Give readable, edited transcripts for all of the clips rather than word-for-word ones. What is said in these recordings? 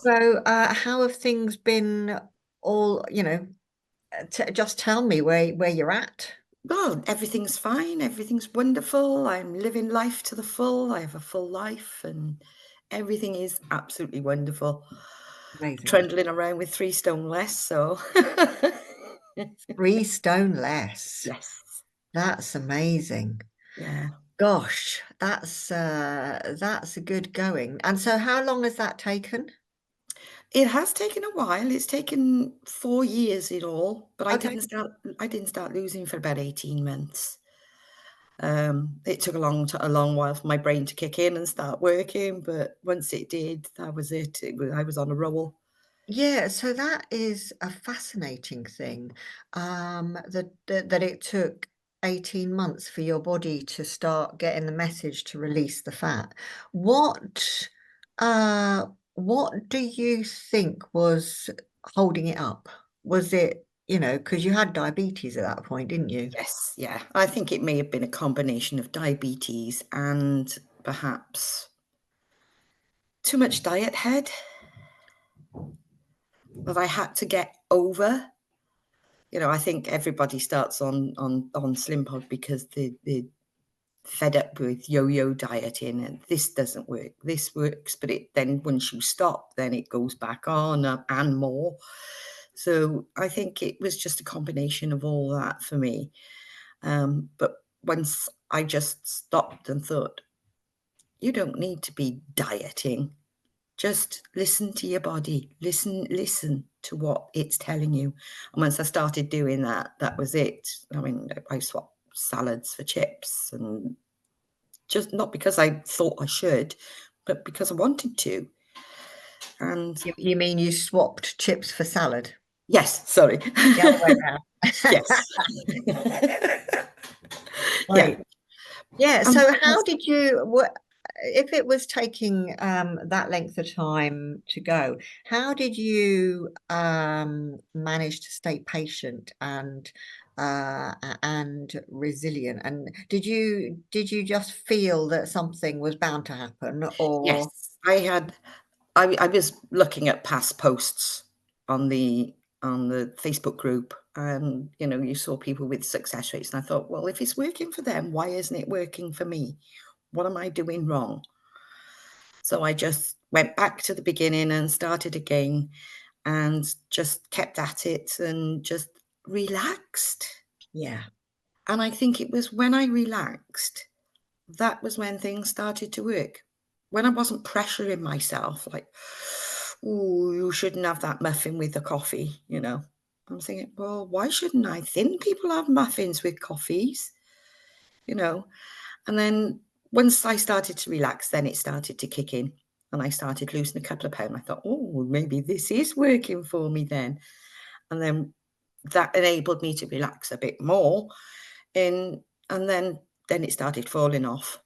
So, how have things been all, just tell me where you're at. Well, everything's fine, everything's wonderful. I'm living life to the full. I have a full life and everything is absolutely wonderful. Amazing. Trundling around with 3 stone less, so 3 stone less. yes. That's amazing. Yeah. Gosh, that's a good going. And so how long has that taken? It has taken a while. It's taken 4 years in all, but Okay. I didn't start losing for about 18 months. It took a long while for my brain to kick in and start working, but once it did, that was it. I was on a roll. Yeah, so that is a fascinating thing, that it took 18 months for your body to start getting the message to release the fat. What, what do you think was holding it up? Was it, because you had diabetes at that point, didn't you? Yes, yeah. I think it may have been a combination of diabetes and perhaps too much diet head that I had to get over. I think everybody starts on SlimPod because they're fed up with yo-yo dieting and this doesn't work. This works, but it then once you stop, then it goes back on and more. So I think it was just a combination of all that for me. But once I just stopped and thought, you don't need to be dieting. Just listen to your body. Listen to what it's telling you. And once I started doing that, that was it. I mean, I swapped salads for chips and just not because I thought I should, but because I wanted to. And You mean you swapped chips for salad? yes, sorry. The other way around. Yes. Yeah. Right. Yeah, And so how did you what if it was taking that length of time to go, how did you manage to stay patient and resilient? And did you just feel that something was bound to happen or yes, I was looking at past posts on the Facebook group, and you saw people with success rates, and I thought, well, if it's working for them, why isn't it working for me? What am I doing wrong? So I just went back to the beginning and started again, and just kept at it and just relaxed. yeah, And I think it was when I relaxed that was when things started to work. When I wasn't pressuring myself, like, "Oh, you shouldn't have that muffin with the coffee," I'm thinking, "Well, why shouldn't I? Thin people have muffins with coffees," you know? And then once I started to relax, then it started to kick in, and I started losing a couple of pounds. I thought, "Oh, maybe this is working for me then." And then that enabled me to relax a bit more, and and then it started falling off.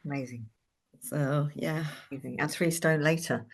amazing, So, yeah. amazing. And 3 stone later.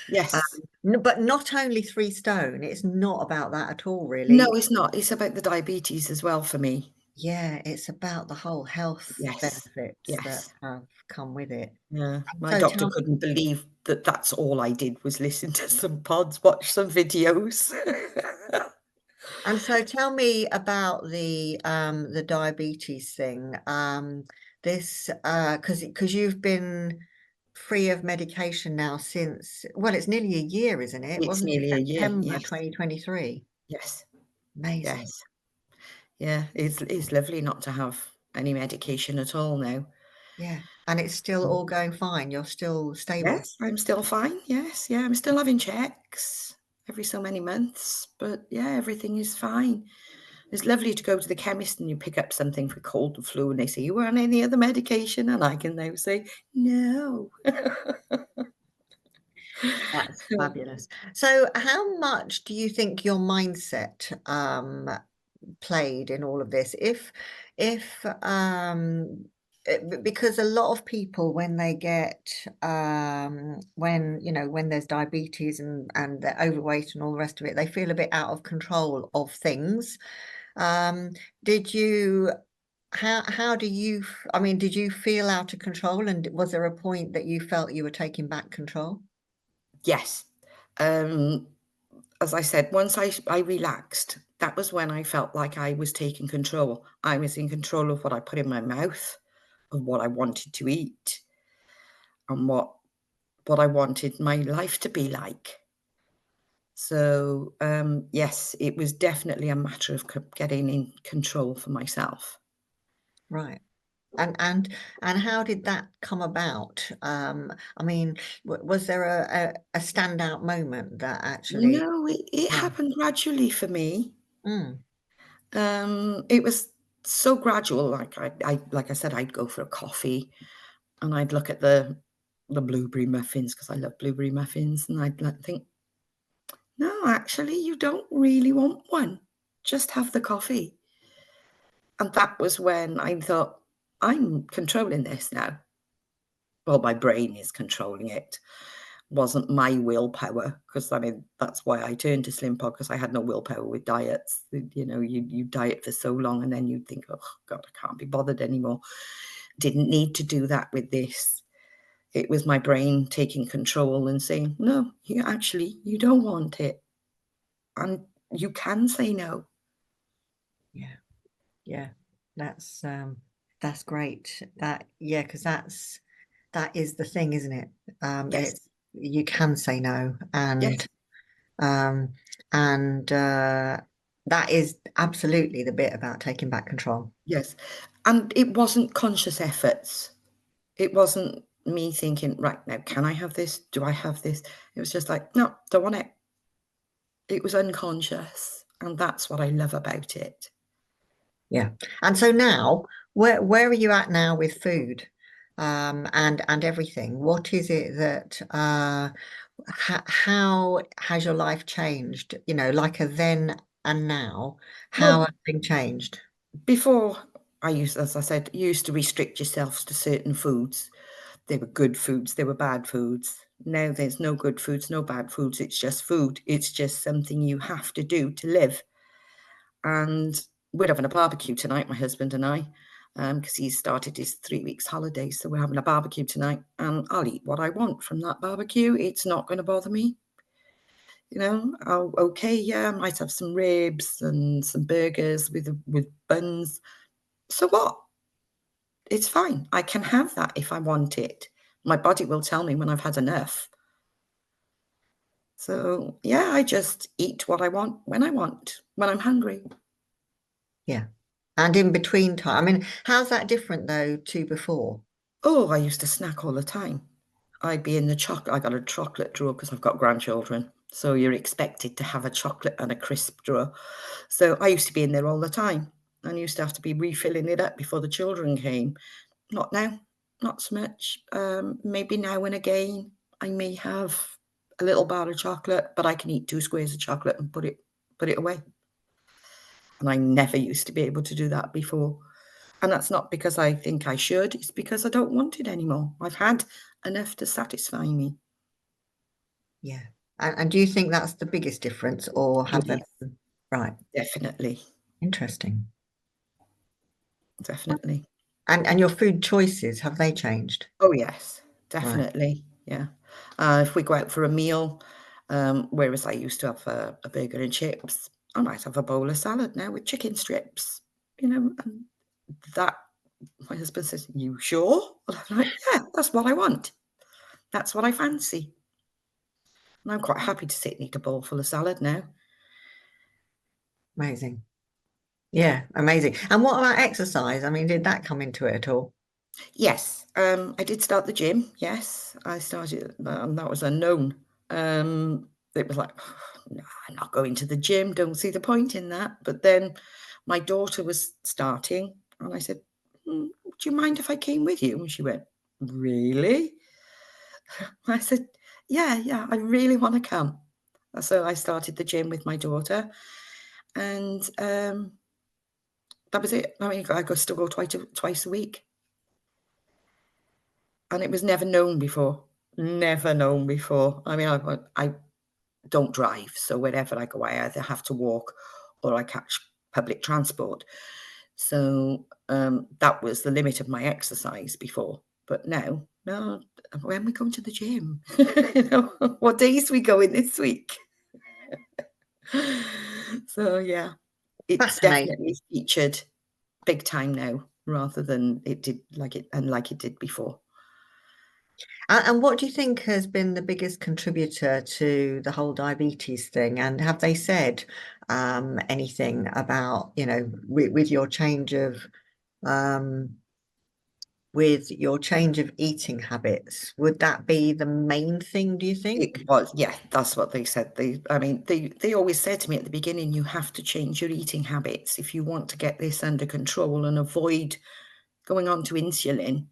Yes. But not only 3 stone, it's not about that at all, No, really. it's not. It's about the diabetes as well for me. Yeah, it's about the whole health Yes. benefits that Yes. have come with it. Yeah. My So doctor tell couldn't believe that that's all I did was listen to some pods, watch some videos. tell me about the diabetes thing. This because you've been free of medication now since, well, it's nearly a year, isn't it? It's Wasn't it nearly a year. September Yes. 2023? Yes. Amazing. Yes. Yeah. It's lovely not to have any medication at all now. Yeah. And it's still Mm. all going fine. You're still stable. Yes, I'm still fine. Yes. Yeah. I'm still having checks every so many months, but yeah, everything is fine. It's lovely to go to the chemist and you pick up something for cold and flu, and they say, "You on any other medication?" And I can now say, "No." That's fabulous. So how much do you think your mindset played in all of this? If because a lot of people when they get when there's diabetes and they're overweight and all the rest of it, they feel a bit out of control of things. Um, did you how do you, I mean, did you feel out of control, and was there a point that you felt you were taking back control? Yes. Um, as I said, once I relaxed, that was when I felt like I was taking control. I was in control of what I put in my mouth, of what I wanted to eat, and what I wanted my life to be like. So, yes, it was definitely a matter of getting in control for myself. Right. And how did that come about? I mean, was there a standout moment that actually? No, it No. happened gradually for me. Mm, It was so gradual. Like I said, I'd go for a coffee and I'd look at the blueberry muffins because I love blueberry muffins, and I'd like think, no, actually, you don't really want one. Just have the coffee. And that was when I thought, I'm controlling this now. Well, my brain is controlling it. Wasn't my willpower, because I mean that's why I turned to SlimPod, because I had no willpower with diets. You know, you diet for so long and then you think, oh God, I can't be bothered anymore. Didn't need to do that with this. It was my brain taking control and saying, no, you don't want it. And you can say no. yeah, yeah. That's that's great. That, yeah, because that is the thing, isn't it? Yes, It's, you can say no, yes, um and that is absolutely the bit about taking back control. yes. And it wasn't conscious efforts. It wasn't me thinking, right now, can I have this? Do I have this? It was just like, no, don't want it. It was unconscious, and that's what I love about it. Yeah. And so now, where are you at now with food, and everything? What is it that how has your life changed? You know, like a then and now, how Well, have things changed? before as I said, you used to restrict yourself to certain foods. They were good foods, they were bad foods. Now there's no good foods, no bad foods. It's just food. It's just something you have to do to live. And we're having a barbecue tonight, my husband and I, because he's started his 3 weeks holiday. So we're having a barbecue tonight, and I'll eat what I want from that barbecue. It's not going to bother me. You know, oh, okay, yeah, I might have some ribs and some burgers with buns. So what? It's fine. I can have that if I want it. My body will tell me when I've had enough. So yeah, I just eat what I want when I'm hungry. Yeah. And in between time, I mean, how's that different though to before? Oh, I used to snack all the time. I'd be in the chocolate. I got a chocolate drawer because I've got grandchildren. So you're expected to have a chocolate and a crisp drawer. So I used to be in there all the time and used to have to be refilling it up before the children came. Not now, not so much. Maybe now and again, I may have a little bar of chocolate, but I can eat 2 squares of chocolate and put it away. And I never used to be able to do that before. And that's not because I think I should, it's because I don't want it anymore. I've had enough to satisfy me. Yeah. And do you think that's the biggest difference, or It have there is, been, right? definitely, Interesting. definitely. And your food choices, have they changed? Oh, yes, Right. definitely, yeah. If we go out for a meal, whereas I used to have a burger and chips, I might have a bowl of salad now with chicken strips, and that my husband says, "You sure?" Well, I'm like, "Yeah, that's what I want. That's what I fancy." And I'm quite happy to sit and eat a bowl full of salad now. Amazing. Yeah, amazing. And what about exercise? I mean, did that come into it at all? Yes, I did start the gym. Yes, I started, and that was unknown. It was like, no, I'm not going to the gym. Don't see the point in that. But then my daughter was starting, and I said, "Would you mind if I came with you?" And she went, "Really?" I said, "Yeah, yeah, I really want to come." So I started the gym with my daughter, and that was it. I mean, I could still go twice a week. And it was never known before. Never known before. I mean, I don't drive, so wherever I go, I either have to walk or I catch public transport. So that was the limit of my exercise before. But now, no, when we go to the gym, what days we going this week? So yeah, it's definitely Fascinating. featured big time now, rather than it did like it did before. And what do you think has been the biggest contributor to the whole diabetes thing? And have they said anything about, with your change of um, eating habits? Would that be the main thing, do you It think? was, yeah, that's what they said. They always said to me at the beginning, you have to change your eating habits if you want to get this under control and avoid going on to insulin.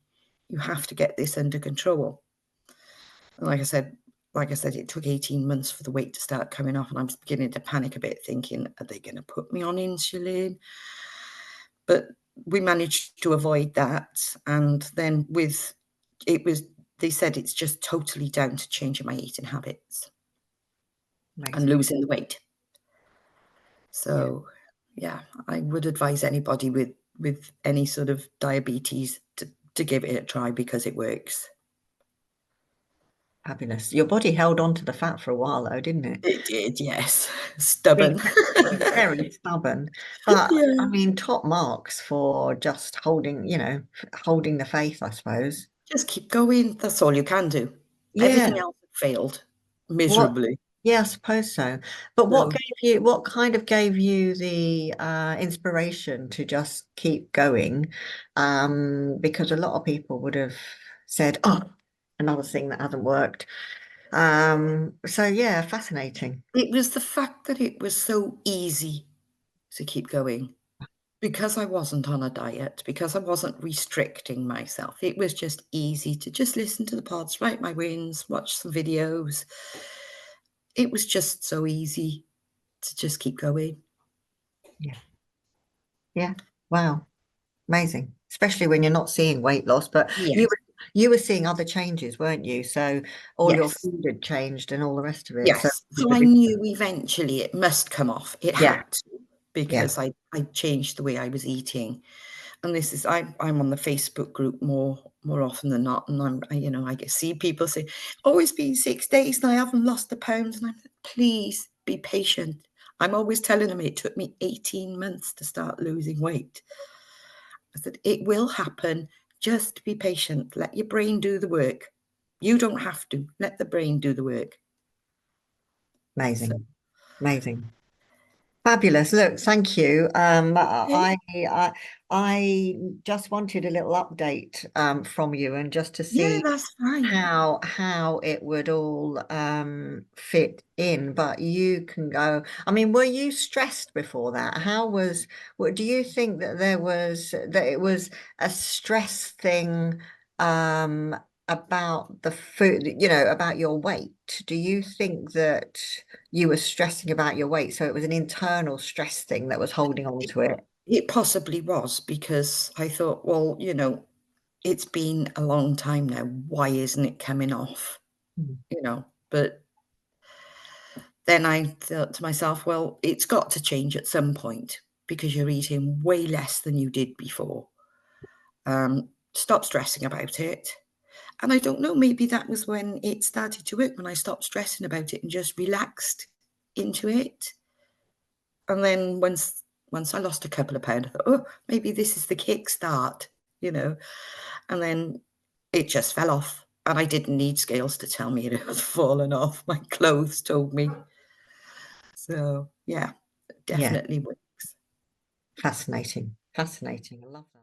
You have to get this under control. And like I said, it took 18 months for the weight to start coming off, and I'm beginning to panic a bit, thinking, are they going to put me on insulin? But we managed to avoid that. And then they said it's just totally down to changing my eating habits and Amazing. losing the weight. Yeah, So, yeah, I would advise anybody with any sort of diabetes to give it a try, because it works. fabulous. Your body held on to the fat for a while though, didn't it? It did, yes. Being Stubborn. very stubborn. But I Yeah. mean, top marks for just holding the faith, I suppose. Just keep going. That's all you can do. Everything Yeah. else failed What? miserably. Yeah, I suppose so. But So what kind of gave you the inspiration to just keep going? Because a lot of people would have said, "Oh, another thing that hasn't worked." So yeah, fascinating. it was the fact that it was so easy to keep going, because I wasn't on a diet, because I wasn't restricting myself. It was just easy to just listen to the pods, write my wins, watch some videos. It was just so easy to just keep going. Yeah. Yeah. Wow. Amazing. Especially when you're not seeing weight loss, but Yes, you were seeing other changes, weren't you? So all your yes, food had changed and all the rest of it. So yes. So I knew eventually it must come off. It yeah, had to, yeah, because I changed the way I was eating. And this is I'm on the Facebook group more often than not, and I get see people say, "Oh, it's been 6 days and I haven't lost a pound," and I'm like, please be patient. I'm always telling them it took me 18 months to start losing weight. I said it will happen. Just be patient. Let your brain do the work. You don't have to. Let the brain do the work. So amazing, amazing. Fabulous. Look, thank you. okay. I just wanted a little update from you and just to Yeah, see that's fine. how it would all fit in. But you can go. I mean, were you stressed before that? What do you think that it was a stress thing um about the food, about your weight? Do you think that you were stressing about your weight, so it was an internal stress thing that was holding on It, to it? it possibly was, because I thought, well, it's been a long time now. Why isn't it coming off? Mm. But then I thought to myself, well, it's got to change at some point, because you're eating way less than you did before. Stop stressing about it. And I don't know, maybe that was when it started to work, when I stopped stressing about it and just relaxed into it. And then once I lost a couple of pounds, I thought, oh, maybe this is the kickstart, you know. And then it just fell off. And I didn't need scales to tell me it was fallen off. My clothes told me. So yeah, Yeah, definitely works. fascinating. Fascinating. I love that.